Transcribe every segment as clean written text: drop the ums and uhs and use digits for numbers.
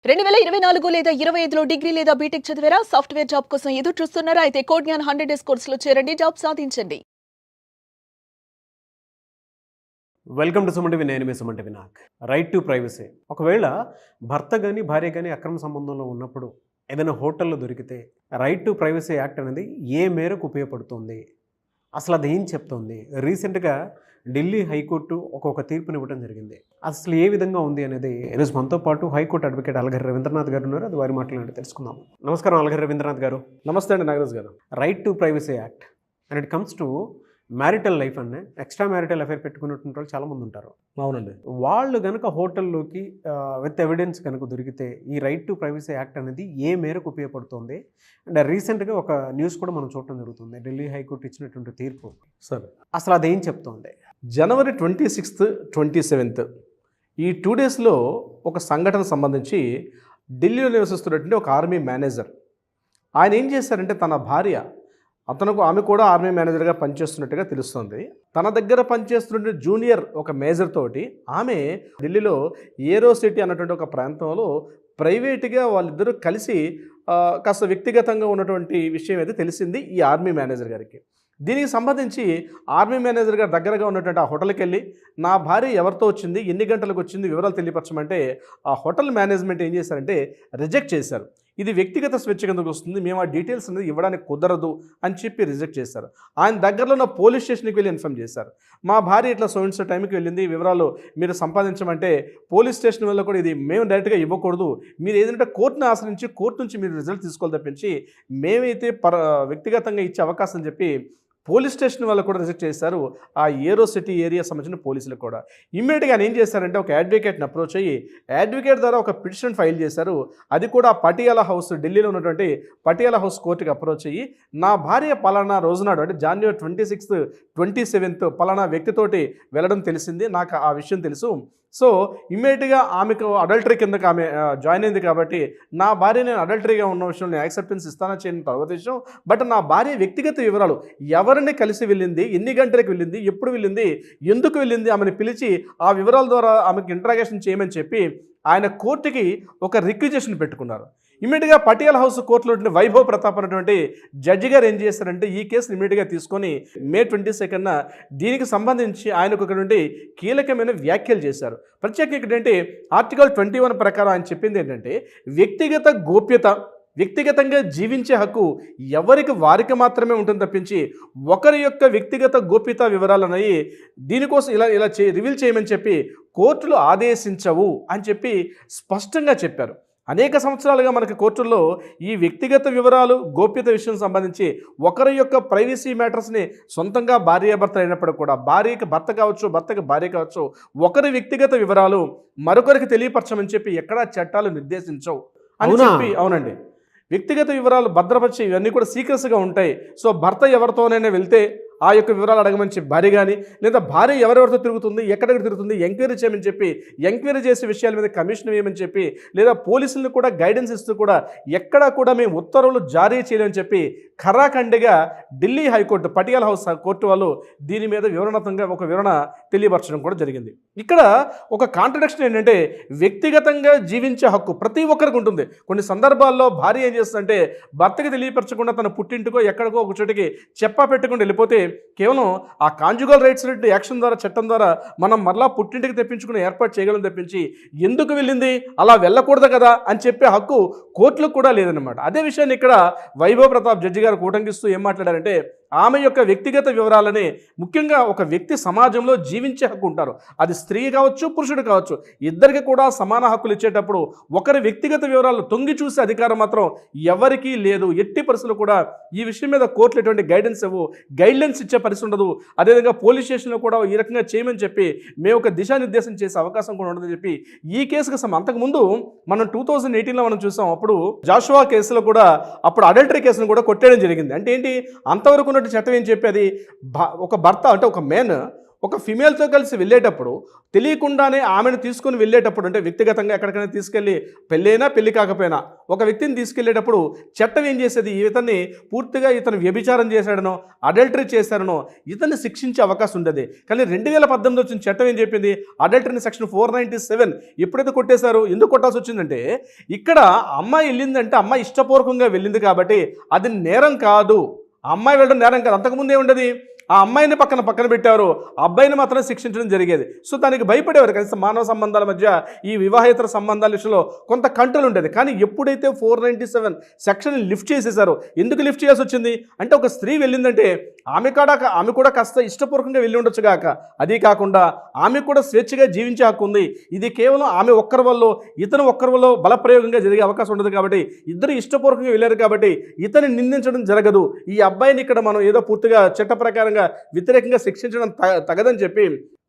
2024 లేదా 25లో డిగ్రీ లేదా బీటెక్ చదివారా? సాఫ్ట్వేర్ జాబ్ కోసం ఎదురు చూస్తున్నారా? అయితే కోడ్ జ్ఞాన్ 100 డేస్ కోర్సులో చేరండి, జాబ్ సాధించండి. Welcome to Suman TV. నేను మీ సుమన్ టీవీ. నాకు రైట్ టు ప్రైవసీ. ఒకవేళ భర్త కానీ భార్య కానీ అక్రమ సంబంధంలో ఉన్నప్పుడు ఏదైనా హోటల్లో దొరికితే రైట్ టు ప్రైవసీ యాక్ట్ అనేది ఏ మేరకు ఉపయోగపడుతుంది, అసలు అది ఏం చెప్తుంది? రీసెంట్గా ఢిల్లీ హైకోర్టు ఒక్కొక్క తీర్పుని ఇవ్వడం జరిగింది. అసలు ఏ విధంగా ఉంది అనేది ఈరోజు మనతో పాటు హైకోర్టు అడ్వకేట్ అలగరి రవీంద్రనాథ్ గారు ఉన్నారు. అది వారి మాట్లాడి తెలుసుకుందాం. నమస్కారం అలగరి రవీంద్రనాథ్ గారు. నమస్తే అండి నాగరాజ్ గారు. Right to privacy act and it comes to marital life అనే ఎక్స్ట్రా మ్యారిటల్ అఫైర్ పెట్టుకున్నటువంటి వాళ్ళు చాలామంది ఉంటారు. అవునండి. వాళ్ళు కనుక హోటల్లోకి విత్ ఎవిడెన్స్ కనుక దొరికితే ఈ రైట్ టు ప్రైవసీ యాక్ట్ అనేది ఏ మేరకు ఉపయోగపడుతుంది? అండ్ రీసెంట్గా ఒక న్యూస్ కూడా మనం చూడటం జరుగుతుంది, ఢిల్లీ హైకోర్టు ఇచ్చినటువంటి తీర్పు. సరే, అసలు అదేం చెప్తోంది? జనవరి 26th, 27th ఈ 2 డేస్లో ఒక సంఘటన సంబంధించి ఢిల్లీలో నివసిస్తున్నటువంటి ఒక ఆర్మీ మేనేజర్ ఆయన ఏం చేశారంటే, తన భార్య ఆమె కూడా ఆర్మీ మేనేజర్గా పనిచేస్తున్నట్టుగా తెలుస్తుంది. తన దగ్గర పనిచేస్తున్న జూనియర్ ఒక మేజర్ తోటి ఆమె ఢిల్లీలో ఏరో సిటీ అన్నటువంటి ఒక ప్రాంతంలో ప్రైవేట్గా వాళ్ళిద్దరూ కలిసి కాస్త వ్యక్తిగతంగా ఉన్నటువంటి విషయం అయితే తెలిసింది ఈ ఆర్మీ మేనేజర్ గారికి. దీనికి సంబంధించి ఆర్మీ మేనేజర్ గారి దగ్గరగా ఉన్నటువంటి ఆ హోటల్కి వెళ్ళి, నా భార్య ఎవరితో వచ్చింది, ఎన్ని గంటలకు వచ్చింది, వివరాలు తెలియపరచమంటే ఆ హోటల్ మేనేజ్మెంట్ ఏం చేశారంటే రిజెక్ట్ చేశారు. ఇది వ్యక్తిగత స్వేచ్ఛ కిందకు వస్తుంది, మేము ఆ డీటెయిల్స్ అనేది ఇవ్వడానికి కుదరదు అని చెప్పి రిజెక్ట్ చేశారు. ఆయన దగ్గరలో ఉన్న పోలీస్ స్టేషన్కి వెళ్ళి ఇన్ఫామ్ చేశారు, మా భార్య ఇట్లా సో టైంకి వెళ్ళింది, వివరాలు మీరు సంపాదించమంటే పోలీస్ స్టేషన్ వల్ల కూడా ఇది మేము డైరెక్ట్గా ఇవ్వకూడదు, మీరు ఏదంటే కోర్టును ఆశ్రయించి కోర్టు నుంచి మీరు రిజల్ట్ తీసుకోవాలి తప్పించి మేమైతే వ్యక్తిగతంగా ఇచ్చే అవకాశం చెప్పి పోలీస్ స్టేషన్ వాళ్ళు కూడా రిజెక్ట్ చేశారు. ఆ ఏరో సిటీ ఏరియా సంబంధించిన పోలీసులు కూడా ఇమ్మీడియట్గా ఆయన ఏం చేశారంటే ఒక అడ్వకేట్ని అప్రోచ్ అయ్యి అడ్వకేట్ ద్వారా ఒక పిటిషన్ ఫైల్ చేశారు. అది కూడా పటియాలా హౌస్, ఢిల్లీలో ఉన్నటువంటి పటియాలా హౌస్ కోర్టుకి అప్రోచ్ అయ్యి, నా భార్య పలానా రోజునాడు అంటే జనవరి 26th, 27th పలానా వ్యక్తితోటి వెళ్ళడం తెలిసింది, నాకు ఆ విషయం తెలుసు. సో ఇమ్మీడియట్గా ఆమెకు అడల్టరీ కిందకి ఆమె జాయిన్ అయింది కాబట్టి నా భార్య నేను అడల్టరీగా ఉన్న విషయంలో నేను యాక్సెప్టెన్స్ ఇస్తానని చేయని తర్వాత విషయం. బట్ నా భార్య వ్యక్తిగత వివరాలు, ఎవరిని కలిసి వెళ్ళింది, ఎన్ని గంటలకు వెళ్ళింది, ఎప్పుడు వెళ్ళింది, ఎందుకు వెళ్ళింది, ఆమెను పిలిచి ఆ వివరాల ద్వారా ఆమెకు ఇంట్రాగేషన్ చేయమని చెప్పి ఆయన కోర్టుకి ఒక రిక్విజేషన్ పెట్టుకున్నారు. ఇమీడియట్గా పటియాలా హౌస్ కోర్టులో వైభవ్ ప్రతాప్ అనేటువంటి జడ్జి గారు ఏం చేశారంటే ఈ కేసుని ఇమీడియట్గా తీసుకొని May 22nd దీనికి సంబంధించి ఆయనకు ఒకటి కీలకమైన వ్యాఖ్యలు చేశారు. ప్రత్యేకంగా ఏంటంటే ఆర్టికల్ 21 ప్రకారం ఆయన చెప్పింది ఏంటంటే, వ్యక్తిగత గోప్యత, వ్యక్తిగతంగా జీవించే హక్కు ఎవరికి వారికి మాత్రమే ఉంటుంది తప్పించి ఒకరి యొక్క వ్యక్తిగత గోప్యత వివరాలు అనేవి దీనికోసం ఇలా రివీల్ చేయమని చెప్పి కోర్టులు ఆదేశించవు అని చెప్పి స్పష్టంగా చెప్పారు. అనేక సంవత్సరాలుగా మనకి కోర్టుల్లో ఈ వ్యక్తిగత వివరాలు, గోప్యత విషయం సంబంధించి ఒకరి యొక్క ప్రైవసీ మ్యాటర్స్ని సొంతంగా భార్యాభర్తలు అయినప్పటికీ కూడా, భార్యకి భర్త కావచ్చు, భర్తకి భార్య కావచ్చు, ఒకరి వ్యక్తిగత వివరాలు మరొకరికి తెలియపరచమని చెప్పి ఎక్కడా చట్టాలు నిర్దేశించవు అని చెప్పి. అవునండి, వ్యక్తిగత వివరాలు భద్రపరిచే ఇవన్నీ కూడా సీక్రెట్స్గా ఉంటాయి. సో భర్త ఎవరితోనైనా వెళ్తే ఆ యొక్క వివరాలు అడగమని చెప్పి భార్య కానీ, లేదా భార్య ఎవరెవరితో తిరుగుతుంది, ఎక్కడెక్కడ తిరుగుతుంది ఎంక్వైరీ చేయమని చెప్పి, ఎంక్వైరీ చేసే విషయాల మీద కమిషన్ వేయమని చెప్పి, లేదా పోలీసులను కూడా గైడెన్స్ ఇస్తూ కూడా ఎక్కడా కూడా మేము ఉత్తర్వులు జారీ చేయలేమని చెప్పి ఖరాఖండిగా Delhi high court Patiala house court వాళ్ళు దీని మీద వివరణాత్మకంగా ఒక వివరణ తెలియపరచడం కూడా జరిగింది. ఇక్కడ ఒక కాంట్రడిక్షన్ ఏంటంటే, వ్యక్తిగతంగా జీవించే హక్కు ప్రతి ఒక్కరికి ఉంటుంది. కొన్ని సందర్భాల్లో భార్య ఏం చేస్తుందంటే భర్తకి తెలియపరచకుండా తన పుట్టింటికో ఎక్కడికో ఒక చోటికి చెప్పా పెట్టుకుంటూ వెళ్ళిపోతే కేవలం ఆ కాంజుగల్ రైట్స్ యాక్షన్ ద్వారా, చట్టం ద్వారా మనం మరలా పుట్టింటికి తెప్పించుకుని ఏర్పాటు చేయగలం తప్పించి ఎందుకు వెళ్ళింది, అలా వెళ్ళకూడదు కదా అని చెప్పే హక్కు కోర్టులకు కూడా లేదన్నమాట. అదే విషయాన్ని ఇక్కడ వైభవ్ ప్రతాప్ జడ్జి గారు కూటంకిస్తూ ఏం మాట్లాడారంటే, ఆమె యొక్క వ్యక్తిగత వివరాలని, ముఖ్యంగా ఒక వ్యక్తి సమాజంలో జీవించే హక్కు ఉంటారు, అది స్త్రీ కావచ్చు, పురుషుడు కావచ్చు, ఇద్దరికి కూడా సమాన హక్కులు ఇచ్చేటప్పుడు ఒకరి వ్యక్తిగత వివరాలు తొంగి చూసే అధికారం మాత్రం ఎవరికీ లేదు. ఎట్టి పరిస్థితుల్లో కూడా ఈ విషయం మీద కోర్టులు ఎటువంటి గైడెన్స్ గైడ్లైన్స్ ఇచ్చే పరిస్థితి ఉండదు. అదేవిధంగా పోలీస్ స్టేషన్లో కూడా ఈ రకంగా చేయమని చెప్పి మేము ఒక దిశానిర్దేశం చేసే అవకాశం కూడా ఉండదని చెప్పి ఈ కేసుకు అంతకుముందు మనం 2018లో మనం చూసాం. అప్పుడు జాషువా కేసులో కూడా అప్పుడు అడల్టరీ కేసును కూడా కొట్టేయడం జరిగింది. అంటే ఏంటి, అంతవరకు ఉన్నట్టు చట్టం ఏం చెప్పేది, ఒక భర్త అంటే ఒక ఒక ఫిమేల్తో కలిసి వెళ్ళేటప్పుడు తెలియకుండానే ఆమెను తీసుకొని వెళ్ళేటప్పుడు, అంటే వ్యక్తిగతంగా ఎక్కడికైనా తీసుకెళ్ళి పెళ్ళైనా పెళ్లి కాకపోయినా ఒక వ్యక్తిని తీసుకెళ్లేటప్పుడు చట్టం ఏం చేసేది, ఇతన్ని పూర్తిగా ఇతను వ్యభిచారం చేశాడనో అడల్టరీ చేశాడనో ఇతన్ని శిక్షించే అవకాశం ఉండేది. కానీ 2018 వచ్చిన చట్టం ఏం చెప్పింది, అడల్టరీని సెక్షన్ 497 ఎప్పుడైతే కొట్టేశారు, ఎందుకు కొట్టాల్సి వచ్చిందంటే ఇక్కడ అమ్మాయి వెళ్ళిందంటే అమ్మాయి ఇష్టపూర్వకంగా వెళ్ళింది కాబట్టి అది నేరం కాదు, ఆ అమ్మాయి వెళ్ళడం నేరం కాదు. అంతకుముందు ఏముండదు, ఆ అమ్మాయిని పక్కన పెట్టారు, అబ్బాయిని మాత్రం శిక్షించడం జరిగేది. సో దానికి భయపడేవారు. కనీసం మానవ సంబంధాల మధ్య ఈ వివాహేతర సంబంధాల విషయంలో కొంత కంట్రోల్ ఉండేది. కానీ ఎప్పుడైతే 497 సెక్షన్ లిఫ్ట్ చేసేసారో, ఎందుకు లిఫ్ట్ చేయాల్సి వచ్చింది అంటే ఒక స్త్రీ వెళ్ళిందంటే ఆమె కూడా కాస్త ఇష్టపూర్వకంగా వెళ్ళి ఉండొచ్చు కాక, అది కాకుండా ఆమె కూడా స్వేచ్ఛగా జీవించే హక్కు ఉంది. ఇది కేవలం ఆమె ఒక్కరి వల్ల ఇతను ఒక్కరి వల్ల బలప్రయోగంగా జరిగే అవకాశం ఉండదు కాబట్టి ఇద్దరు ఇష్టపూర్వకంగా వెళ్ళారు కాబట్టి ఇతన్ని నిందించడం జరగదు. ఈ అబ్బాయిని ఇక్కడ మనం ఏదో పూర్తిగా చట్ట ప్రకారంగా వ్యతిరేకంగా శిక్షించడం తగదని చెప్పి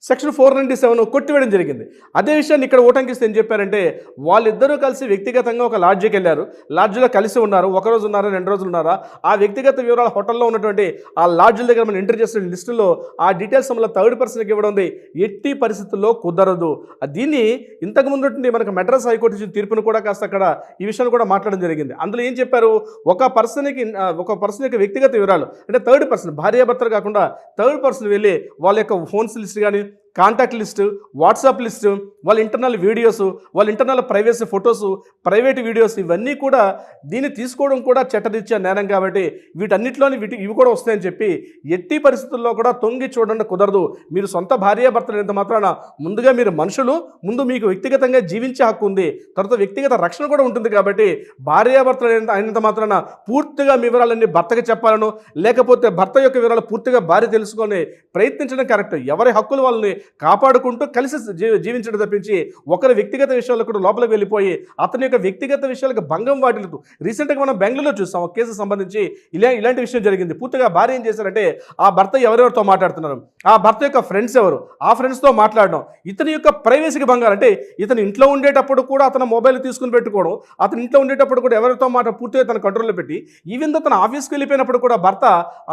సెక్షన్ 497 కొట్టివేయడం జరిగింది. అదే విషయాన్ని ఇక్కడ ఓటంకిస్తే ఏం చెప్పారంటే, వాళ్ళిద్దరూ కలిసి వ్యక్తిగతంగా ఒక లాడ్జికి వెళ్ళారు, లాడ్జిలో కలిసి ఉన్నారు, ఒక రోజు ఉన్నారా 2 రోజులు ఉన్నారా, ఆ వ్యక్తిగత వివరాలు హోటల్లో ఉన్నటువంటి ఆ లాడ్జిల దగ్గర మనం ఎంటర్ చేసిన లిస్టులో ఆ డీటెయిల్స్ మళ్ళీ థర్డ్ పర్సన్కి ఇవ్వడం ఉంది. ఎట్టి పరిస్థితుల్లో కుదరదు. దీన్ని ఇంతకుముందు మనకు మెడ్రాస్ హైకోర్టు ఇచ్చిన తీర్పును కూడా కాస్త అక్కడ ఈ విషయాన్ని కూడా మాట్లాడడం జరిగింది. అందులో ఏం చెప్పారు, ఒక పర్సన్ యొక్క వ్యక్తిగత వివరాలు అంటే థర్డ్ పర్సన్, భార్యాభర్తలు కాకుండా థర్డ్ పర్సన్ వెళ్ళి వాళ్ళ యొక్క ఫోన్స్ లిస్ట్ కానీ, కాంటాక్ట్ లిస్టు, వాట్సాప్ లిస్టు, వాళ్ళ ఇంటర్నల్ వీడియోస్, వాళ్ళ internal privacy photos, private videos, ఇవన్నీ కూడా దీన్ని తీసుకోవడం కూడా చట్టరీత్యా నేరం కాబట్టి వీటన్నిటిలోని ఇవి కూడా వస్తాయని చెప్పి ఎట్టి పరిస్థితుల్లో కూడా తొంగి చూడండి కుదరదు. మీరు సొంత భార్యాభర్తలు ఎంత మాత్రాన ముందుగా మీరు మనుషులు, ముందు మీకు వ్యక్తిగతంగా జీవించే హక్కు ఉంది, తర్వాత వ్యక్తిగత రక్షణ కూడా ఉంటుంది కాబట్టి భార్యాభర్తలు అయినంత మాత్రాన పూర్తిగా మీ వివరాలన్నీ భర్తకి చెప్పాలను, లేకపోతే భర్త యొక్క వివరాలు పూర్తిగా భార్య తెలుసుకొని ప్రయత్నించడం కరెక్ట్. ఎవరి హక్కులు వాళ్ళని కాపాడుకుంటూ కలిసి జీవించడం తప్పించి ఒకరి వ్యక్తిగత విషయాల్లో కూడా లోపలికి వెళ్ళిపోయి అతని యొక్క వ్యక్తిగత విషయాలకు భంగం వాటిల్లుతూ రీసెంట్గా మనం బెంగళూరులో చూస్తాం. ఒక కేసు సంబంధించి ఇలాంటి విషయం జరిగింది. పూర్తిగా భార్య ఏం చేశారంటే ఆ భర్త ఎవరెవరితో మాట్లాడుతున్నారు, ఆ భర్త యొక్క ఫ్రెండ్స్ ఎవరు, ఆ ఫ్రెండ్స్తో మాట్లాడడం, ఇతని యొక్క ప్రైవసీకి భంగాలు. అంటే ఇతను ఇంట్లో ఉండేటప్పుడు కూడా అతను మొబైల్ తీసుకుని పెట్టుకోవడం, అతను ఇంట్లో ఉండేటప్పుడు కూడా ఎవరితో పూర్తిగా తన కంట్రోల్లో పెట్టి, ఈవెన్ తన ఆఫీస్కి వెళ్ళిపోయినప్పుడు కూడా భర్త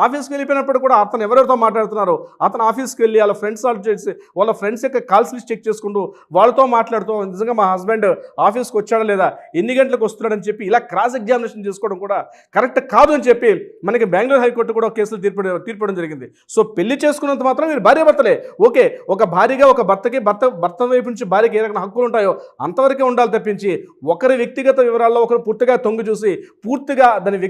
ఆఫీస్కి వెళ్ళిపోయినప్పుడు కూడా అతను ఎవరెవరితో మాట్లాడుతున్నారో అతను ఆఫీస్కి వెళ్ళి వాళ్ళ ఫ్రెండ్స్ చేసి వాళ్ళ ఫ్రెండ్స్ యొక్క కాల్స్ లిస్ట్ చెక్ చేసుకుంటూ వాళ్ళతో మాట్లాడుతూ నిజంగా మా హస్బెండ్ ఆఫీస్కి వచ్చాడా లేదా, ఎన్ని గంటలకు వస్తున్నాడని చెప్పి ఇలా క్రాస్ ఎగ్జామినేషన్ చేసుకోవడం కూడా కరెక్ట్ కాదు అని చెప్పి మనకి బెంగళూరు హైకోర్టు కూడా కేసులు తీర్పడం జరిగింది. సో పెళ్లి చేసుకున్నంత మాత్రం మీరు భార్యాభర్తలే, ఓకే, ఒక భార్యగా ఒక భర్త వైపు నుంచి భార్యకి ఏ రకమైన హక్కులు ఉంటాయో అంతవరకే ఉండాలి తప్పించి ఒకరి వ్యక్తిగత వివరాల్లో ఒకరు పూర్తిగా తొంగి చూసి పూర్తిగా దాని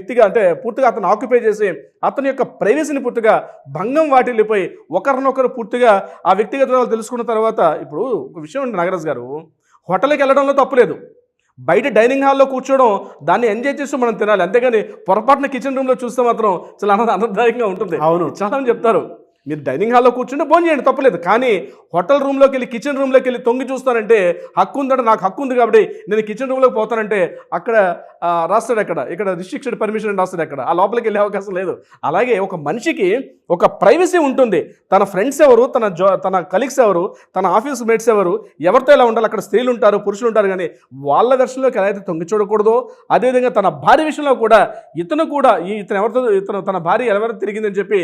పూర్తిగా అతను ఆక్యుపై చేసి అతని యొక్క ప్రైవసీని పూర్తిగా భంగం వాటిల్లిపోయి ఒకరినొకరు పూర్తిగా ఆ వ్యక్తిగత వివరాలు తెలుసుకున్న తర్వాత, ఇప్పుడు ఒక విషయం ఉంది నాగరాజు గారు, హోటల్కి వెళ్ళడంలో తప్పులేదు, బయట డైనింగ్ హాల్లో కూర్చోవడం దాన్ని ఎంజాయ్ చేస్తూ మనం తినాలి, అంతేగాని పొరపాటున కిచెన్ రూమ్లో చూస్తే మాత్రం చాలా ఆనందదాయకంగా ఉంటుంది. అవును, చాలా మంది చెప్తారు మీరు డైనింగ్ హాల్లో కూర్చుంటే భోజనం చేయండి తప్పలేదు, కానీ హోటల్ రూమ్లోకి వెళ్ళి కిచెన్ రూమ్లోకి వెళ్ళి తొంగి చూస్తానంటే హక్కు ఉందంటే నాకు హక్కు ఉంది కాబట్టి నేను కిచెన్ రూమ్లోకి పోతానంటే అక్కడ రాస్తాడు, ఇక్కడ రిస్ట్రిక్టెడ్ పర్మిషన్ అని రాస్తాడు, అక్కడ ఆ లోపలికి వెళ్ళే అవకాశం లేదు. అలాగే ఒక మనిషికి ఒక ప్రైవసీ ఉంటుంది. తన ఫ్రెండ్స్ ఎవరు, తన కలీగ్స్ ఎవరు, తన ఆఫీస్ మేట్స్ ఎవరు, ఎవరితో ఎలా ఉండాలి, అక్కడ స్త్రీలు ఉంటారు, పురుషులు ఉంటారు, కానీ వాళ్ళ దర్శనంలోకి ఎలా అయితే తొంగి చూడకూడదో అదేవిధంగా తన భార్య విషయంలో కూడా ఇతను తన భార్య ఎవరు తిరిగిందని చెప్పి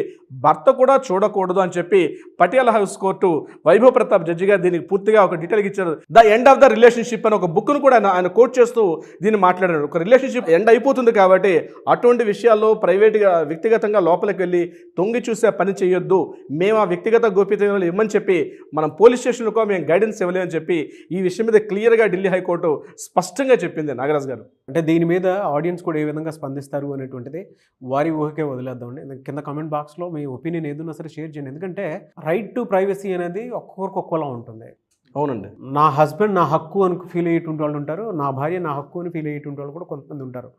భర్త కూడా చూడకూడదు అని చెప్పి Patiala house court Vaibhav Pratap judge గారు దీనికి పూర్తిగా ఒక డీటెయిల్ ఇచ్చారు. The end of the relationship అని ఒక బుక్ను కూడా ఆయన కోట్ చేస్తూ దీన్ని మాట్లాడారు. ఒక రిలేషన్షిప్ ఎండ్ అయిపోతుంది కాబట్టి అటువంటి విషయాల్లో ప్రైవేట్గా వ్యక్తిగతంగా లోపలికి వెళ్ళి తొంగి చూసే పని చేయొద్దు, మేము ఆ వ్యక్తిగత గోప్యతలు ఇవ్వమని చెప్పి మనం పోలీస్ స్టేషన్లకు మేము గైడెన్స్ ఇవ్వలేమని చెప్పి ఈ విషయం మీద క్లియర్గా ఢిల్లీ హైకోర్టు స్పష్టంగా చెప్పింది. నాగరాజ్ గారు, అంటే దీని మీద ఆడియన్స్ కూడా ఏ విధంగా స్పందిస్తారు అనేటువంటిది వారి ఊహకే వదిలేద్దామండి. కింద కామెంట్ బాక్స్లో మీ ఒపీనియన్ ఏదైనా సరే షేర్ చేయండి. ఎందుకంటే రైట్ టు ప్రైవసీ అనేది ఒక్కొక్కరికి ఒక్కోలా ఉంటుంది. అవునండి, నా హస్బెండ్ నా హక్కు అని ఫీల్ అయ్యేటువంటి వాళ్ళు ఉంటారు, నా భార్య నా హక్కు అని ఫీల్ అయ్యేటువంటి వాళ్ళు కూడా కొంతమంది ఉంటారు.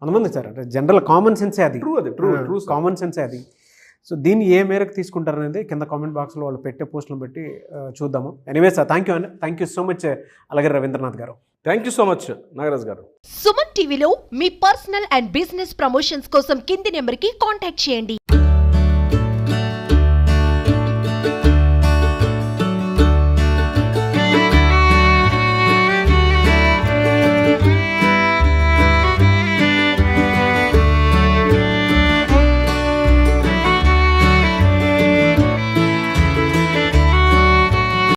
కొంతమంది సార్ అంటే జనరల్ కామన్ సెన్సే అది, ట్రూ కామన్ సెన్సే అది. సో దీన్ని ఏ మేరకు తీసుకుంటారు అనేది కింద కామెంట్ బాక్స్లో వాళ్ళు పెట్టే పోస్టులను బట్టి చూద్దాము. Anyway sir, thank you so much అలాగే రవీంద్రనాథ్ గారు. Thank you so much Nagaraj గారు. సుమన్ టీవీలో మీ పర్సనల్ అండ్ బిజినెస్ ప్రమోషన్స్ కోసం కింది నెంబర్కి కాంటాక్ట్ చేయండి.